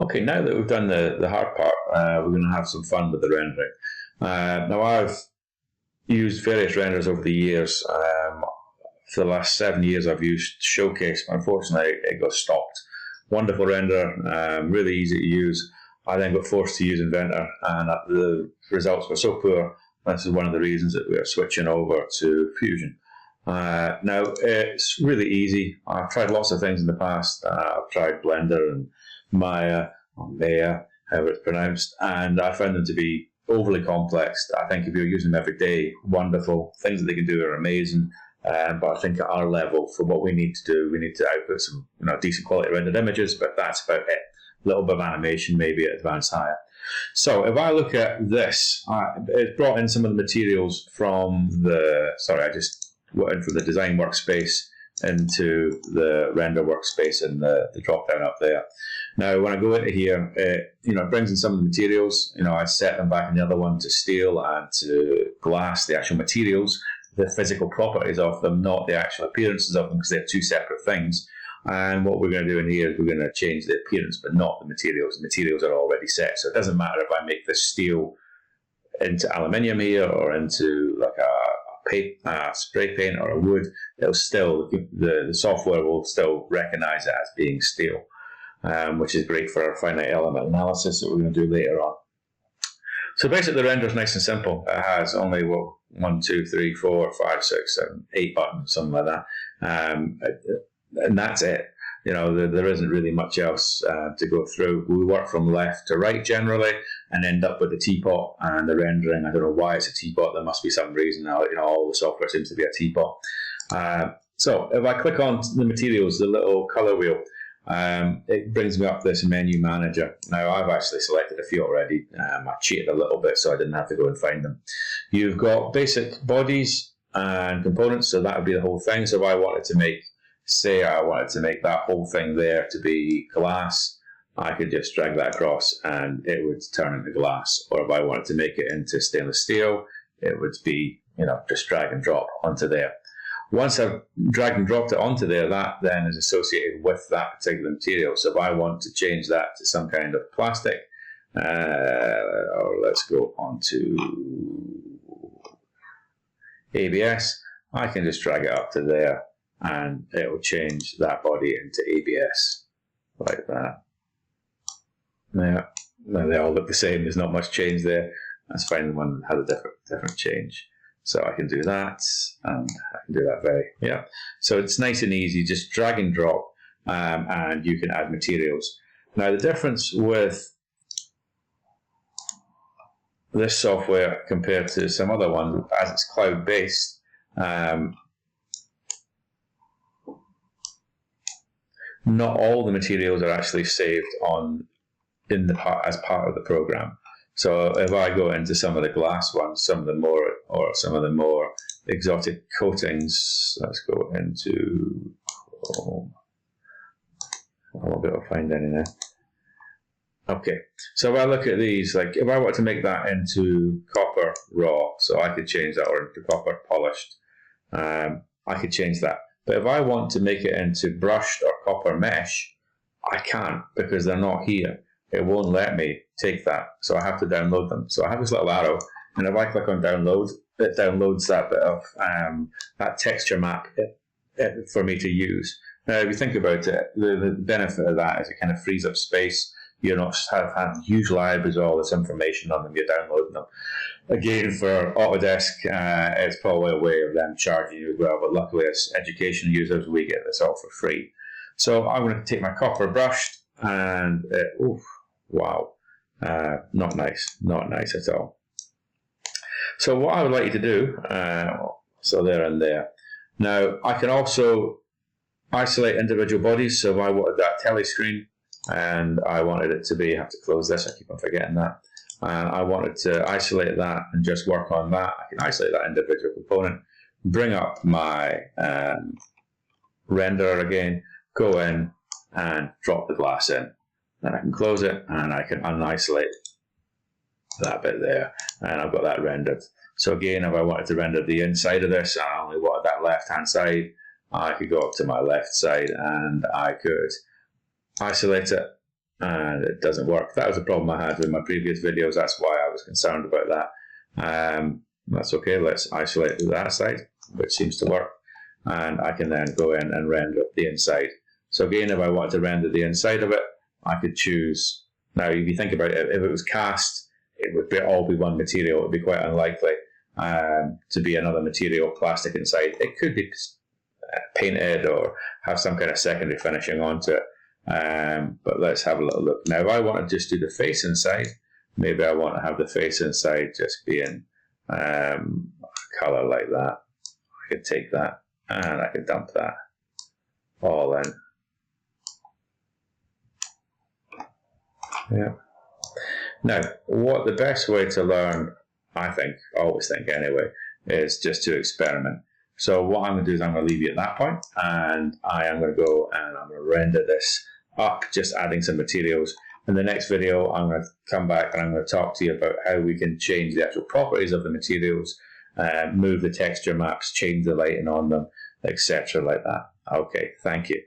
Okay, now that we've done the hard part, we're going to have some fun with the rendering. Now, I've used various renders over the years. For the last 7 years, I've used Showcase, but unfortunately, it got stopped. Wonderful render, really easy to use. I then got forced to use Inventor, and the results were so poor. This is one of the reasons that we are switching over to Fusion. Now, it's really easy. I've tried lots of things in the past. I've tried Blender and Maya, or Maya, however it's pronounced, and I found them to be overly complex. I think if you're using them every day, wonderful. Things that they can do are amazing. But I think at our level, for what we need to do, we need to output some decent quality rendered images, but that's about it. A little bit of animation, maybe at advanced higher. So if I look at this, it's brought in some of the materials from I just went in from the design workspace into the render workspace and the drop down up there. Now, when I go into here, it brings in some of the materials. I set them back in the other one to steel and to glass, the actual materials, the physical properties of them, not the actual appearances of them, because they're two separate things. And what we're going to do in here is we're going to change the appearance, but not the materials. The materials are already set, so it doesn't matter if I make this steel into aluminium here or into like a spray paint or a wood. It'll still, the software will still recognize it as being steel, which is great for our finite element analysis that we're going to do later on. So basically, the render is nice and simple. It has only 1, 2, 3, 4, 5, 6, 7, 8 buttons, something like that. And that's it. There isn't really much else to go through. We work from left to right generally and end up with the teapot and the rendering. I don't know why it's a teapot. There must be some reason. All the software seems to be a teapot. So if I click on the materials, the little color wheel, it brings me up this menu manager. Now, I've actually selected a few already. I cheated a little bit so I didn't have to go and find them. You've got basic bodies and components, so that would be the whole thing. So if I wanted to make that whole thing there to be glass, I could just drag that across and it would turn into glass. Or if I wanted to make it into stainless steel, it would be, just drag and drop onto there. Once I've dragged and dropped it onto there, that then is associated with that particular material. So if I want to change that to some kind of plastic, or let's go on to ABS, I can just drag it up to there and it will change that body into ABS like that. Now they all look the same. There's not much change there. Let's find the one that has a different change. So I can do that, and I can do that So it's nice and easy, just drag and drop, and you can add materials. Now the difference with this software compared to some other ones, as it's cloud-based, not all the materials are actually saved as part of the program. So if I go into some of the glass ones, some of the more exotic coatings, let's go into Chrome. I won't be able to find any now. Okay, so if I look at these, like if I want to make that into copper raw, so I could change that, or into copper polished, I could change that. But if I want to make it into brushed or copper mesh, I can't, because they're not here. It won't let me take that, so I have to download them. So I have this little arrow, and if I click on download, it downloads that bit of that texture map for me to use. Now, if you think about it, the benefit of that is it kind of frees up space. You're not having huge libraries with all this information on them. You're downloading them. Again, for Autodesk, it's probably a way of them charging you as well, but luckily as education users, we get this all for free. So I'm going to take my copper brushed, and wow, not nice at all. So what I would like you to do, so there and there. Now I can also isolate individual bodies. So if I wanted that telly screen, and I wanted it to be, I have to close this, I keep on forgetting that. I wanted to isolate that and just work on that. I can isolate that individual component, bring up my renderer again, go in and drop the glass in. Then I can close it and I can unisolate that bit there, and I've got that rendered. So again, if I wanted to render the inside of this, I only wanted that left-hand side, I could go up to my left side and I could isolate it, and it doesn't work. That was the problem I had with my previous videos. That's why I was concerned about that. That's okay. Let's isolate that side, which seems to work, and I can then go in and render the inside. So again, if I wanted to render the inside of it, I could choose. Now, if you think about it, if it was cast, it would all be one material. It would be quite unlikely to be another material, plastic inside. It could be painted or have some kind of secondary finishing onto it. But let's have a little look. Now, if I want to just do the face inside, maybe I want to have the face inside just be in a colour like that. I could take that and I could dump that all in. Yeah. Now, what the best way to learn, I always think anyway, is just to experiment. So what I'm going to do is I'm going to leave you at that point, and I am going to go and I'm going to render this up, just adding some materials. In the next video, I'm going to come back and I'm going to talk to you about how we can change the actual properties of the materials, move the texture maps, change the lighting on them, etc. like that. Okay, thank you.